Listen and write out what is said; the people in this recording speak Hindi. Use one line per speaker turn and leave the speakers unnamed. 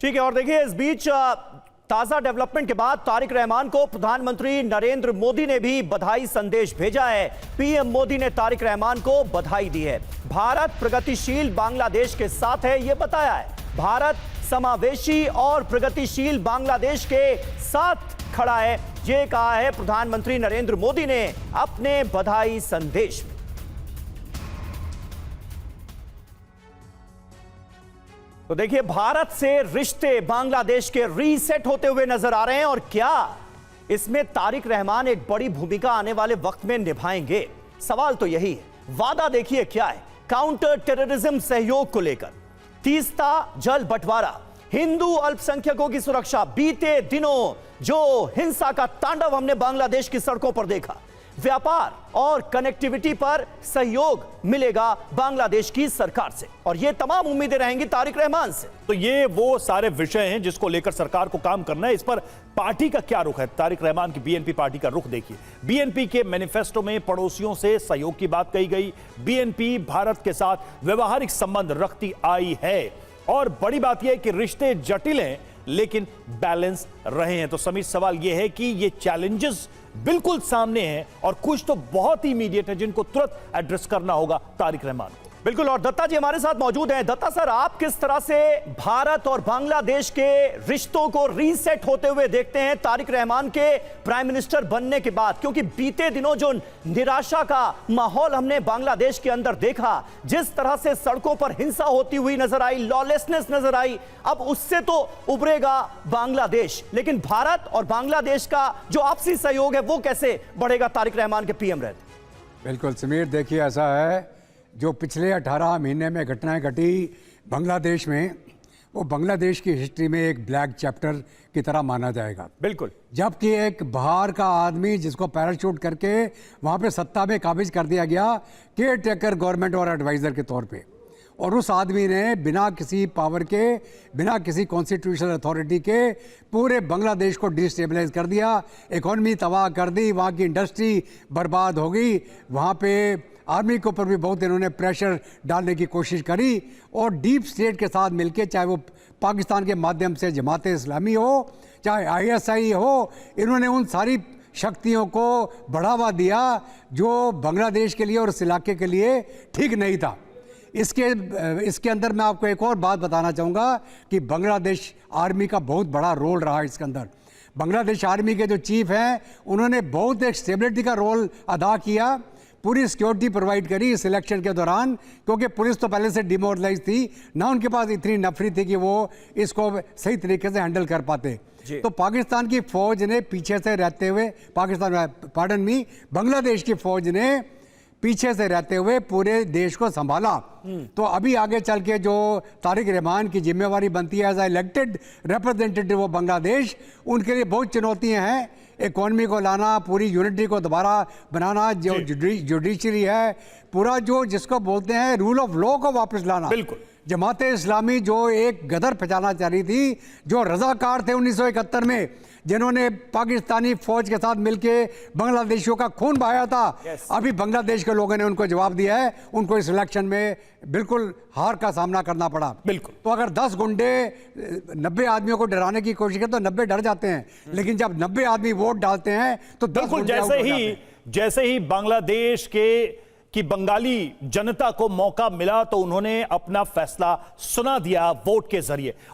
ठीक है। और देखिए, इस बीच ताजा डेवलपमेंट के बाद तारिक रहमान को प्रधानमंत्री नरेंद्र मोदी ने भी बधाई संदेश भेजा है। पीएम मोदी ने तारिक रहमान को बधाई दी है। भारत प्रगतिशील बांग्लादेश के साथ है, यह बताया है। भारत समावेशी और प्रगतिशील बांग्लादेश के साथ खड़ा है, यह कहा है प्रधानमंत्री नरेंद्र मोदी ने अपने बधाई संदेश में। तो देखिए, भारत से रिश्ते बांग्लादेश के रीसेट होते हुए नजर आ रहे हैं। और क्या इसमें तारिक रहमान एक बड़ी भूमिका आने वाले वक्त में निभाएंगे? सवाल तो यही है। वादा देखिए क्या है। काउंटर टेररिज्म सहयोग को लेकर तीस्ता जल बंटवारा, हिंदू अल्पसंख्यकों की सुरक्षा, बीते दिनों जो हिंसा का तांडव हमने बांग्लादेश की सड़कों पर देखा, व्यापार और कनेक्टिविटी पर सहयोग मिलेगा बांग्लादेश की सरकार से, और ये तमाम उम्मीदें रहेंगी तारिक रहमान से।
तो ये वो सारे विषय हैं जिसको लेकर सरकार को काम करना है। इस पर पार्टी का क्या रुख है? तारिक रहमान की बीएनपी पार्टी का रुख देखिए। बीएनपी के मैनिफेस्टो में पड़ोसियों से सहयोग की बात कही गई। बीएनपी भारत के साथ व्यवहारिक संबंध रखती आई है, और बड़ी बात यह है कि रिश्ते जटिल हैं लेकिन बैलेंस रहे हैं। तो समीर, सवाल यह है कि ये चैलेंजेस बिल्कुल सामने हैं और कुछ तो बहुत ही इमीडिएट है जिनको तुरंत एड्रेस करना होगा तारिक रहमान को।
बिल्कुल। और दत्ता जी हमारे साथ मौजूद हैं। दत्ता सर, आप किस तरह से भारत और बांग्लादेश के रिश्तों को रीसेट होते हुए देखते हैं तारिक रहमान के प्राइम मिनिस्टर बनने के बाद? क्योंकि बीते दिनों जो निराशा का माहौल हमने बांग्लादेश के अंदर देखा, जिस तरह से सड़कों पर हिंसा होती हुई नजर आई, लॉलेसनेस नजर आई, अब उससे तो उभरेगा बांग्लादेश, लेकिन भारत और बांग्लादेश का जो आपसी सहयोग है वो कैसे बढ़ेगा तारिक रहमान के पीएम रहते?
बिल्कुल समीर, देखिए ऐसा है, जो पिछले 18 महीने में घटनाएं घटी बांग्लादेश में, वो बांग्लादेश की हिस्ट्री में एक ब्लैक चैप्टर की तरह माना जाएगा।
बिल्कुल।
जबकि एक बाहर का आदमी जिसको पैराशूट करके वहाँ पे सत्ता में काबिज कर दिया गया केयर टेकर गवर्नमेंट और एडवाइज़र के तौर पे, और उस आदमी ने बिना किसी पावर के, बिना किसी कॉन्स्टिट्यूशनल अथॉरिटी के पूरे बांग्लादेश को डिस्टेबलाइज कर दिया, इकॉनमी तबाह कर दी, वहाँ की इंडस्ट्री बर्बाद हो गई, वहाँ पे आर्मी के ऊपर भी बहुत इन्होंने प्रेशर डालने की कोशिश करी, और डीप स्टेट के साथ मिलके, चाहे वो पाकिस्तान के माध्यम से जमात इस्लामी हो, चाहे आईएसआई हो, इन्होंने उन सारी शक्तियों को बढ़ावा दिया जो बांग्लादेश के लिए और इस इलाके के लिए ठीक नहीं था। इसके अंदर मैं आपको एक और बात बताना चाहूँगा कि बांग्लादेश आर्मी का बहुत बड़ा रोल रहा है इसके अंदर। बांग्लादेश आर्मी के जो चीफ हैं उन्होंने बहुत एक स्टेबिलिटी का रोल अदा किया, पूरी सिक्योरिटी प्रोवाइड करी इस इलेक्शन के दौरान, क्योंकि पुलिस तो पहले से डिमोरलाइज थी ना, उनके पास इतनी नफरी थी कि वो इसको सही तरीके से हैंडल कर पाते। तो पाकिस्तान की फौज ने पीछे से रहते हुए, बांग्लादेश की फौज ने पीछे से रहते हुए पूरे देश को संभाला। तो अभी आगे चल के जो तारिक रहमान की जिम्मेवारी बनती है as elected representative of Bangladesh, उनके लिए बहुत चुनौतियां हैं। इकॉनमी को लाना, पूरी यूनिटी को दोबारा बनाना, जो जुडिशरी है, पूरा जो जिसको बोलते हैं रूल ऑफ लॉ को वापस लाना।
बिल्कुल।
जमात इस्लामी जो एक गदर फैलाना चाह रही थी, जो रजाकार थे 1971 में, जिन्होंने पाकिस्तानी फौज के साथ मिलके बांग्लादेशियों का खून बहाया था, अभी बांग्लादेश के लोगों ने उनको जवाब दिया है, उनको इस इलेक्शन में बिल्कुल हार का सामना करना पड़ा।
बिल्कुल।
तो अगर 10 गुंडे 90 आदमियों को डराने की कोशिश करें तो 90 डर जाते हैं, लेकिन जब 90 आदमी वोट डालते हैं तो 10
बिल्कुल।
गुंडे
जैसे ही बांग्लादेश की बंगाली जनता को मौका मिला तो उन्होंने अपना फैसला सुना दिया वोट के जरिए।